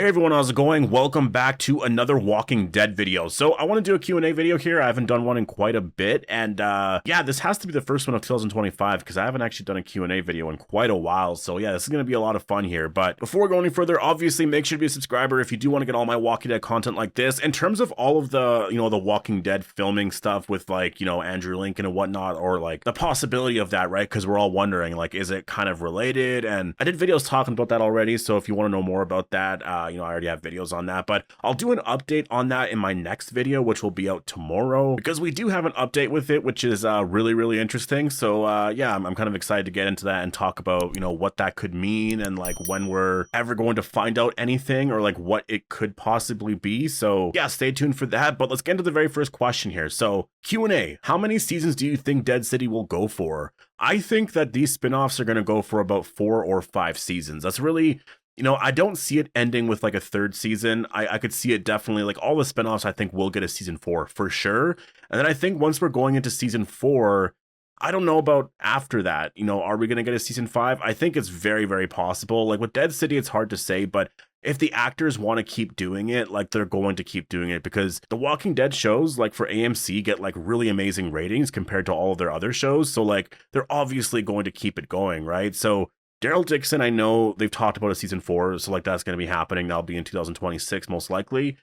Hey everyone, how's it going? Welcome back to another Walking Dead video. So I want to do a Q&A video here. I haven't done one in quite a bit, and yeah, this has to be the first one of 2025 because I haven't actually done a Q&A video in quite a while. So yeah, this is going to be a lot of fun here. But before we go any further, obviously make sure to be a subscriber if you do want to get all my Walking Dead content like this. In terms of all of the, the Walking Dead filming stuff with like, Andrew Lincoln and whatnot, or like the possibility of that, right? Because we're all wondering, like, is it kind of related? And I did videos talking about that already. So if you want to know more about that, I already have videos on that, but I'll do an update on that in my next video, which will be out tomorrow, because we do have an update with it, which is really interesting. So yeah, I'm kind of excited to get into that and talk about, what that could mean and like when we're ever going to find out anything or like what it could possibly be. So yeah, stay tuned for that. But let's get into the very first question here. So Q&A, how many seasons do you think Dead City will go for? I think that these spin-offs are going to go for about 4 or 5 seasons. That's really, I don't see it ending with like a third season. I could see it definitely, like all the spinoffs I think will get a season 4 for sure. And then I think once we're going into season 4, I don't know about after that, are we going to get a season 5? I think it's very possible. Like with Dead City, it's hard to say, but if the actors want to keep doing it, like they're going to keep doing it, because the Walking Dead shows, like for AMC, get like really amazing ratings compared to all of their other shows. So like they're obviously going to keep it going, right? So Daryl Dixon, I know they've talked about a season 4, so like that's going to be happening. That'll be in 2026 most likely.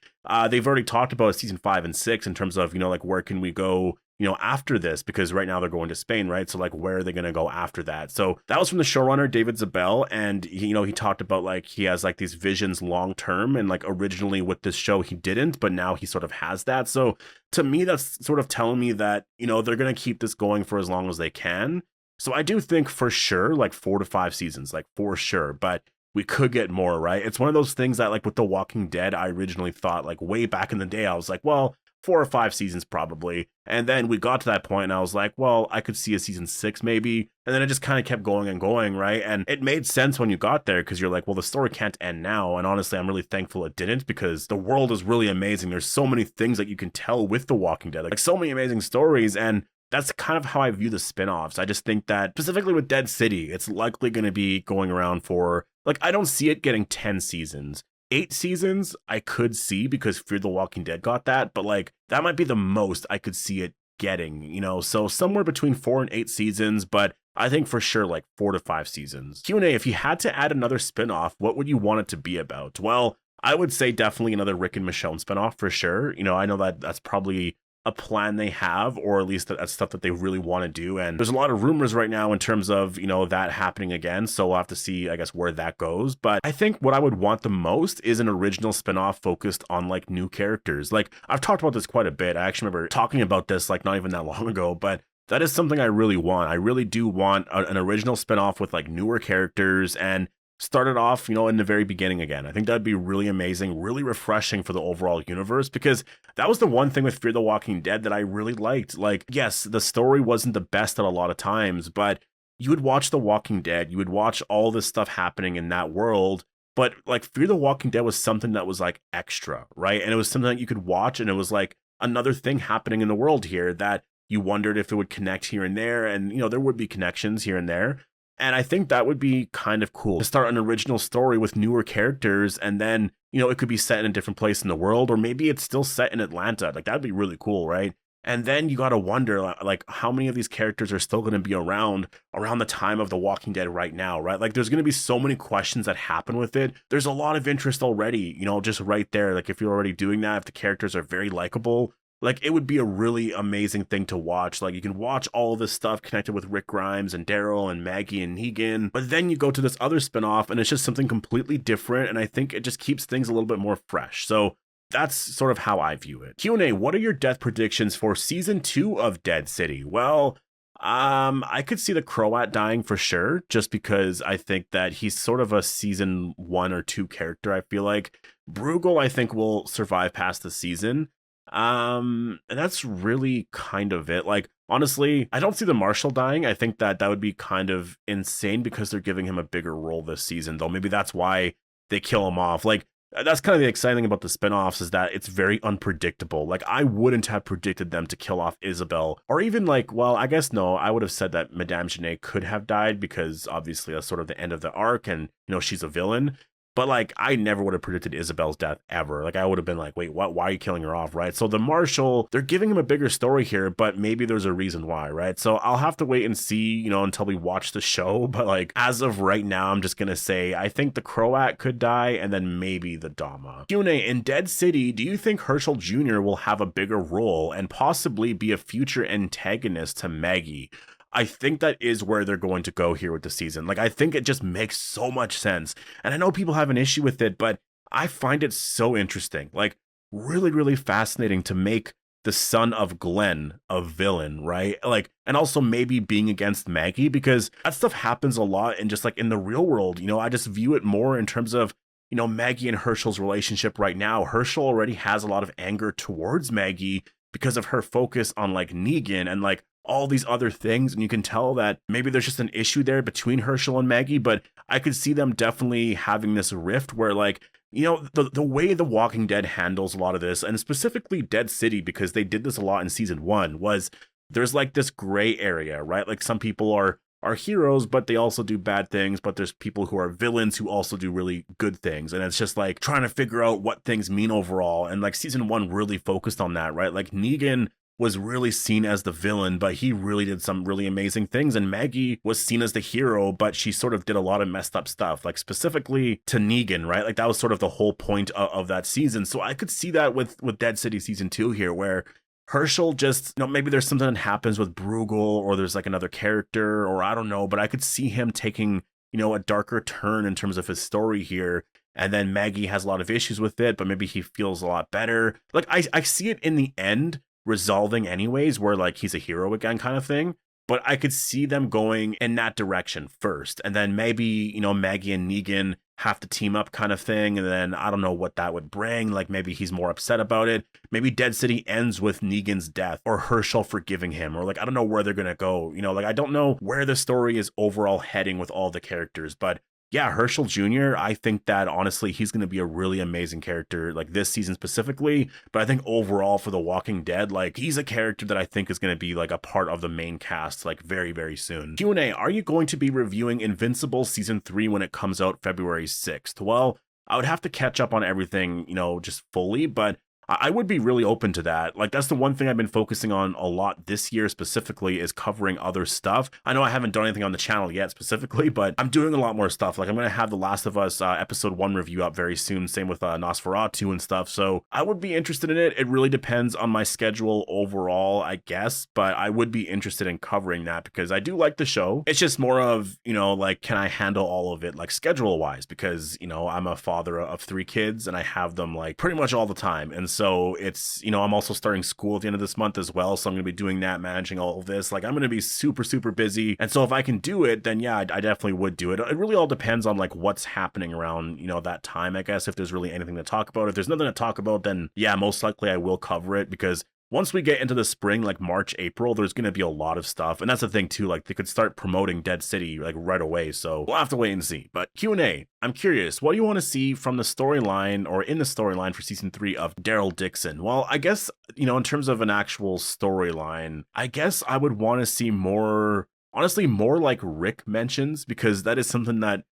They've already talked about a season 5 and 6 in terms of, like where can we go, after this, because right now they're going to Spain, right? So like where are they going to go after that? So that was from the showrunner David Zabel, and he talked about like he has like these visions long term, and like originally with this show he didn't, but now he sort of has that. So to me, that's sort of telling me that they're going to keep this going for as long as they can. So I do think for sure, like 4 to 5 seasons, like for sure, but we could get more, right? It's one of those things that like with The Walking Dead, I originally thought like way back in the day, I was like, well, 4 or 5 seasons probably. And then we got to that point and I was like, well, I could see a season 6 maybe. And then it just kind of kept going and going, right? And it made sense when you got there because you're like, well, the story can't end now. And honestly, I'm really thankful it didn't, because the world is really amazing. There's so many things that you can tell with The Walking Dead, like so many amazing stories. And that's kind of how I view the spin-offs. I just think that specifically with Dead City, it's likely going to be going around for, like, I don't see it getting 10 seasons. 8 seasons, I could see, because Fear the Walking Dead got that, but like, that might be the most I could see it getting, so somewhere between 4 and 8 seasons, but I think for sure like 4 to 5 seasons. Q&A, if you had to add another spin-off, what would you want it to be about? Well, I would say definitely another Rick and Michonne spin-off for sure. I know that that's probably a plan they have, or at least that's stuff that they really want to do. And there's a lot of rumors right now in terms of, that happening again. So we'll have to see, I guess, where that goes. But I think what I would want the most is an original spinoff focused on like new characters. Like I've talked about this quite a bit. I actually remember talking about this like not even that long ago, but that is something I really want. I really do want an original spinoff with like newer characters and started off, in the very beginning again. I think that'd be really amazing, really refreshing for the overall universe, because that was the one thing with Fear the Walking Dead that I really liked. Like, yes, the story wasn't the best at a lot of times, but you would watch The Walking Dead, you would watch all this stuff happening in that world, but like Fear the Walking Dead was something that was like extra, right? And it was something that you could watch, and it was like another thing happening in the world here that you wondered if it would connect here and there, and there would be connections here and there. And I think that would be kind of cool to start an original story with newer characters, and then, it could be set in a different place in the world, or maybe it's still set in Atlanta. Like, that'd be really cool, right? And then you got to wonder, like, how many of these characters are still going to be around the time of The Walking Dead right now, right? Like, there's going to be so many questions that happen with it. There's a lot of interest already, just right there. Like, if you're already doing that, if the characters are very likable, like, it would be a really amazing thing to watch. Like, you can watch all this stuff connected with Rick Grimes and Daryl and Maggie and Negan, but then you go to this other spinoff and it's just something completely different, and I think it just keeps things a little bit more fresh. So that's sort of how I view it. Q&A, what are your death predictions for season 2 of Dead City? Well, I could see the Croat dying for sure, just because I think that he's sort of a season 1 or 2 character. I feel like Bruegel, I think, will survive past the season. And that's really kind of it. Like, honestly, I don't see the Marshal dying. I think that would be kind of insane because they're giving him a bigger role this season, though. Maybe that's why they kill him off. Like, that's kind of the exciting thing about the spinoffs, is that it's very unpredictable. Like, I wouldn't have predicted them to kill off Isabel, or even like, well, I guess no, I would have said that Madame Genet could have died, because obviously that's sort of the end of the arc, and she's a villain. But like, I never would have predicted Isabel's death ever. Like, I would have been like, wait, what? Why are you killing her off, right? So the Marshal, they're giving him a bigger story here, but maybe there's a reason why, right? So I'll have to wait and see, you know, until we watch the show. But like, as of right now, I'm just gonna say I think the Croat could die, and then maybe the Dama. Q&A, in Dead City, do you think Hershel Jr. will have a bigger role and possibly be a future antagonist to Maggie? I think that is where they're going to go here with the season. Like, I think it just makes so much sense. And I know people have an issue with it, but I find it so interesting. Like, really, really fascinating to make the son of Glenn a villain, right? Like, and also maybe being against Maggie, because that stuff happens a lot and just like in the real world, you know, I just view it more in terms of, you know, Maggie and Hershel's relationship right now. Hershel already has a lot of anger towards Maggie because of her focus on like Negan and like all these other things, and you can tell that maybe there's just an issue there between Hershel and Maggie, but I could see them definitely having this rift where, like, you know, the way The Walking Dead handles a lot of this, and specifically Dead City, because they did this a lot in season 1, was there's like this gray area, right? Like, some people are heroes, but they also do bad things, but there's people who are villains who also do really good things, and it's just like trying to figure out what things mean overall. And like season 1 really focused on that, right? Like, Negan was really seen as the villain, but he really did some really amazing things. And Maggie was seen as the hero, but she sort of did a lot of messed up stuff, like specifically to Negan, right? Like, that was sort of the whole point of that season. So I could see that with Dead City season 2 here, where Hershel just, you know, maybe there's something that happens with Bruegel, or there's like another character, or I don't know, but I could see him taking, you know, a darker turn in terms of his story here. And then Maggie has a lot of issues with it, but maybe he feels a lot better. Like, I see it in the end resolving anyways, where like he's a hero again kind of thing. But I could see them going in that direction first, and then maybe, you know, Maggie and Negan have to team up kind of thing, and then I don't know what that would bring. Like, maybe he's more upset about it. Maybe Dead City ends with Negan's death, or Hershel forgiving him, or like, I don't know where they're gonna go, you know, like, I don't know where the story is overall heading with all the characters. But yeah, Hershel Jr., I think that honestly, he's going to be a really amazing character, like this season specifically. But I think overall for The Walking Dead, like, he's a character that I think is going to be like a part of the main cast, like very, very soon. Q&A, are you going to be reviewing Invincible season 3 when it comes out February 6th? Well, I would have to catch up on everything, you know, just fully, but I would be really open to that. Like, that's the one thing I've been focusing on a lot this year specifically, is covering other stuff. I know I haven't done anything on the channel yet specifically, but I'm doing a lot more stuff. Like, I'm going to have The Last of Us episode 1 review up very soon. Same with Nosferatu and stuff. So I would be interested in it. It really depends on my schedule overall, I guess, but I would be interested in covering that because I do like the show. It's just more of, you know, like, can I handle all of it, like, schedule wise? Because, you know, I'm a father of 3 kids and I have them like pretty much all the time. And so it's, you know, I'm also starting school at the end of this month as well. So I'm going to be doing that, managing all of this. Like, I'm going to be super, super busy. And so if I can do it, then yeah, I definitely would do it. It really all depends on like what's happening around, you know, that time, I guess, if there's really anything to talk about. If there's nothing to talk about, then yeah, most likely I will cover it, because once we get into the spring, like March, April, there's going to be a lot of stuff. And that's the thing too, like, they could start promoting Dead City like right away. So we'll have to wait and see. But Q&A, I'm curious, what do you want to see from the storyline, or in the storyline for season 3 of Daryl Dixon? Well, I guess, you know, in terms of an actual storyline, I guess I would want to see more, honestly, more like Rick mentions, because that is something that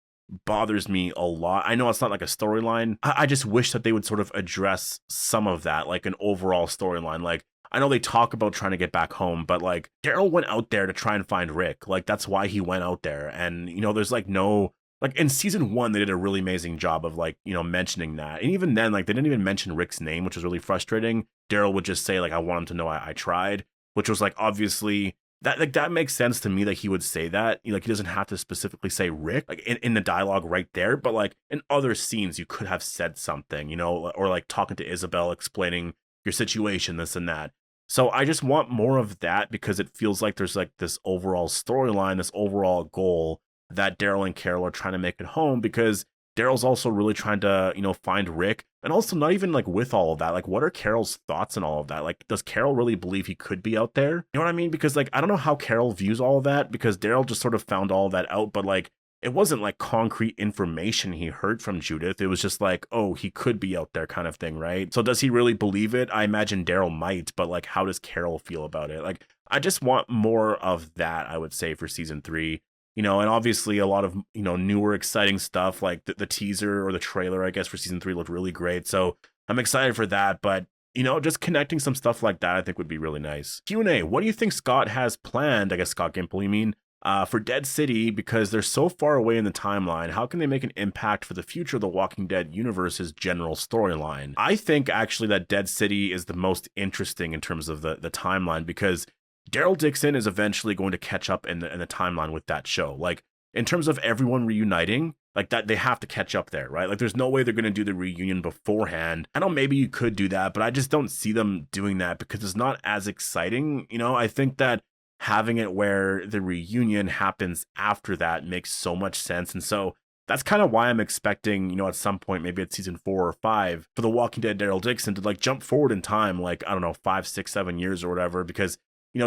bothers me a lot. I know it's not like a storyline. I just wish that they would sort of address some of that, like an overall storyline. Like, I know they talk about trying to get back home, but like, Daryl went out there to try and find Rick. Like, that's why he went out there. And, you know, there's like no, like, in season 1, they did a really amazing job of like, you know, mentioning that. And even then, like, they didn't even mention Rick's name, which was really frustrating. Daryl would just say like, I want him to know I tried, which was like, obviously, that, like, that makes sense to me that he would say that. You know, like, he doesn't have to specifically say Rick, like, in the dialogue right there, but like in other scenes you could have said something, you know, or like talking to Isabel, explaining your situation, this and that. So I just want more of that, because it feels like there's like this overall storyline, this overall goal that Daryl and Carol are trying to make it home, because Daryl's also really trying to, you know, find Rick. And also, not even like with all of that, like, what are Carol's thoughts and all of that? Like, does Carol really believe he could be out there? You know what I mean? Because like, I don't know how Carol views all of that, because Daryl just sort of found all of that out, but like, it wasn't like concrete information he heard from Judith. It was just like, oh, he could be out there kind of thing, right? So does he really believe it? I imagine Daryl might, but like, how does Carol feel about it? Like, I just want more of that, I would say, for season 3. and obviously a lot of, newer exciting stuff like the teaser or the trailer, I guess, for season 3 looked really great. So I'm excited for that. But, just connecting some stuff like that, I think would be really nice. Q&A, what do you think Scott has planned? I guess Scott Gimple, you mean? For Dead City, because they're so far away in the timeline, how can they make an impact for the future of the Walking Dead universe's general storyline? I think actually that Dead City is the most interesting in terms of the timeline, because Daryl Dixon is eventually going to catch up in the timeline with that show. Like, in terms of everyone reuniting, like that, they have to catch up there, right? Like, there's no way they're going to do the reunion beforehand. I know maybe you could do that, but I just don't see them doing that because it's not as exciting. I think that having it where the reunion happens after that makes so much sense. And so that's kind of why I'm expecting, at some point, maybe it's season 4 or 5, for the Walking Dead Daryl Dixon to like jump forward in time, like, I don't know, 5, 6, 7 years or whatever, because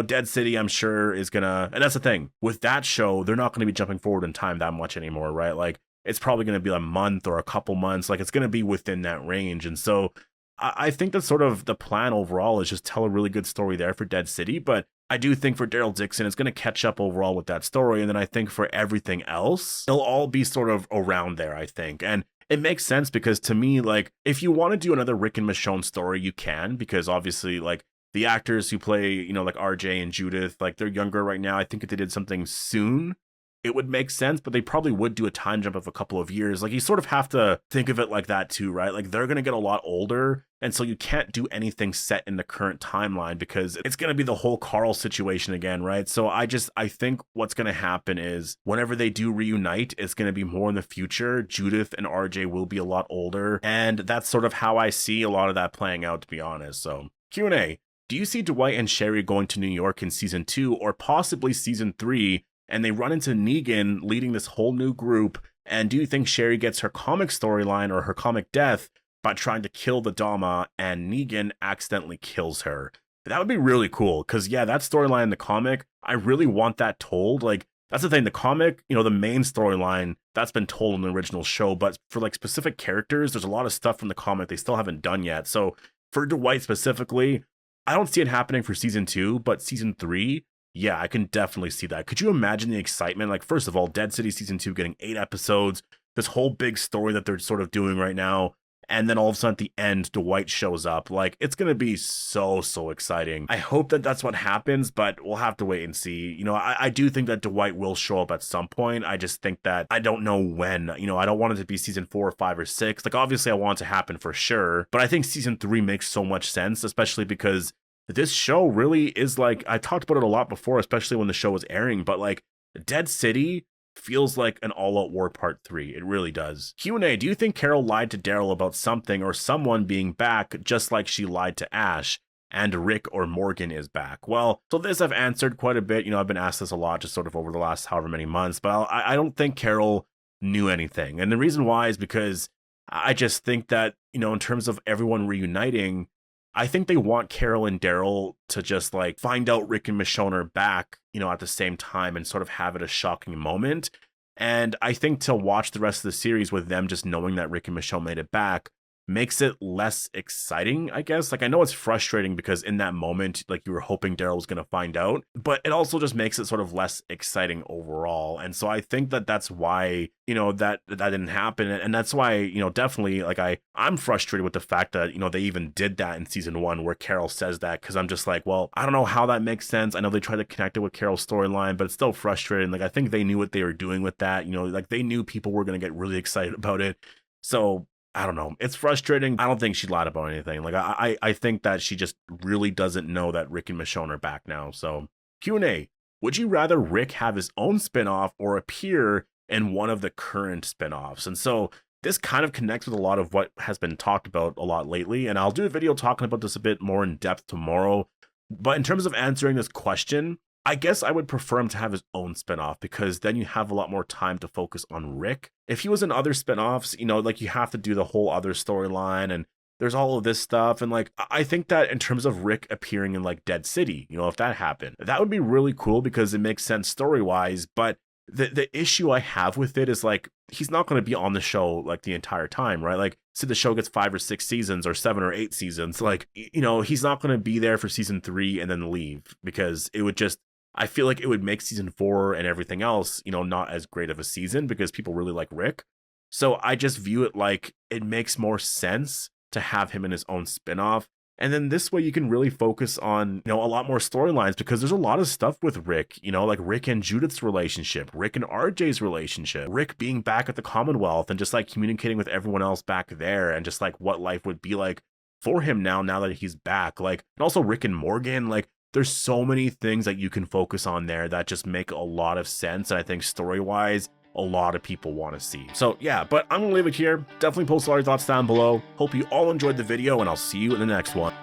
Dead City, I'm sure, is gonna, and that's the thing with that show, they're not gonna be jumping forward in time that much anymore, right? Like, it's probably gonna be a month or a couple months, like, it's gonna be within that range. And so I think that sort of the plan overall is just tell a really good story there for Dead City, but I do think for Daryl Dixon, it's going to catch up overall with that story. And then I think for everything else, it'll all be sort of around there, I think. And it makes sense because to me, like, if you want to do another Rick and Michonne story, you can, because obviously, like, the actors who play, like RJ and Judith, like, they're younger right now. I think if they did something soon, it would make sense, but they probably would do a time jump of a couple of years. Like, you sort of have to think of it like that too, right? Like, they're going to get a lot older, and so you can't do anything set in the current timeline because it's going to be the whole Carl situation again, right? So I think what's going to happen is whenever they do reunite, it's going to be more in the future. Judith and RJ will be a lot older, and that's sort of how I see a lot of that playing out, to be honest. So Q&A, do you see Dwight and Sherry going to New York in season 2 or possibly season 3? And they run into Negan leading this whole new group. And do you think Sherry gets her comic storyline or her comic death by trying to kill the Dama and Negan accidentally kills her? That would be really cool. Because, yeah, that storyline in the comic, I really want that told. Like, that's the thing. The comic, the main storyline, that's been told in the original show. But for, like, specific characters, there's a lot of stuff from the comic they still haven't done yet. So for Dwight specifically, I don't see it happening for season 2, but season 3, yeah, I can definitely see that. Could you imagine the excitement? Like, first of all, Dead City season 2 getting 8 episodes, this whole big story that they're sort of doing right now, and then all of a sudden at the end, Dwight shows up. Like, it's going to be so exciting. I hope that that's what happens, but we'll have to wait and see. I do think that Dwight will show up at some point. I just think that I don't know when. I don't want it to be season 4 or 5 or 6. Like, obviously I want it to happen for sure, but I think season 3 makes so much sense, especially because this show really is like, I talked about it a lot before, especially when the show was airing, but like Dead City feels like an all-out war part 3. It really does. Q&A, do you think Carol lied to Daryl about something or someone being back just like she lied to Ash and Rick or Morgan is back? Well, so this I've answered quite a bit. I've been asked this a lot just sort of over the last however many months, but I don't think Carol knew anything. And the reason why is because I just think that, in terms of everyone reuniting, I think they want Carol and Daryl to just like find out Rick and Michonne are back, at the same time and sort of have it a shocking moment. And I think to watch the rest of the series with them just knowing that Rick and Michonne made it back makes it less exciting, I guess. Like, I know it's frustrating because in that moment, like, you were hoping Daryl was going to find out, but it also just makes it sort of less exciting overall. And so I think that that's why, that didn't happen. And that's why, definitely, like, I'm frustrated with the fact that, they even did that in season 1 where Carol says that, because I'm just like, well, I don't know how that makes sense. I know they tried to connect it with Carol's storyline, but it's still frustrating. Like, I think they knew what they were doing with that. Like, they knew people were going to get really excited about it. So I don't know. It's frustrating. I don't think she lied about anything. Like, I think that she just really doesn't know that Rick and Michonne are back now. So Q&A, would you rather Rick have his own spinoff or appear in one of the current spinoffs? And so this kind of connects with a lot of what has been talked about a lot lately. And I'll do a video talking about this a bit more in depth tomorrow. But in terms of answering this question, I guess I would prefer him to have his own spinoff because then you have a lot more time to focus on Rick. If he was in other spinoffs, like, you have to do the whole other storyline and there's all of this stuff. And like, I think that in terms of Rick appearing in like Dead City, if that happened, that would be really cool because it makes sense story-wise. But the issue I have with it is like, he's not going to be on the show like the entire time, right? Like, say the show gets 5 or 6 seasons or 7 or 8 seasons, like, he's not going to be there for season 3 and then leave because it would just I feel like it would make season 4 and everything else, you know, not as great of a season because people really like Rick. So I just view it like it makes more sense to have him in his own spinoff. And then this way you can really focus on, you know, a lot more storylines because there's a lot of stuff with Rick, you know, like Rick and Judith's relationship, Rick and RJ's relationship, Rick being back at the Commonwealth and just like communicating with everyone else back there and just like what life would be like for him now that he's back. Like, and also Rick and Morgan, like there's so many things that you can focus on there that just make a lot of sense. And I think story-wise, a lot of people want to see. So yeah, but I'm gonna leave it here. Definitely post all your thoughts down below. Hope you all enjoyed the video and I'll see you in the next one.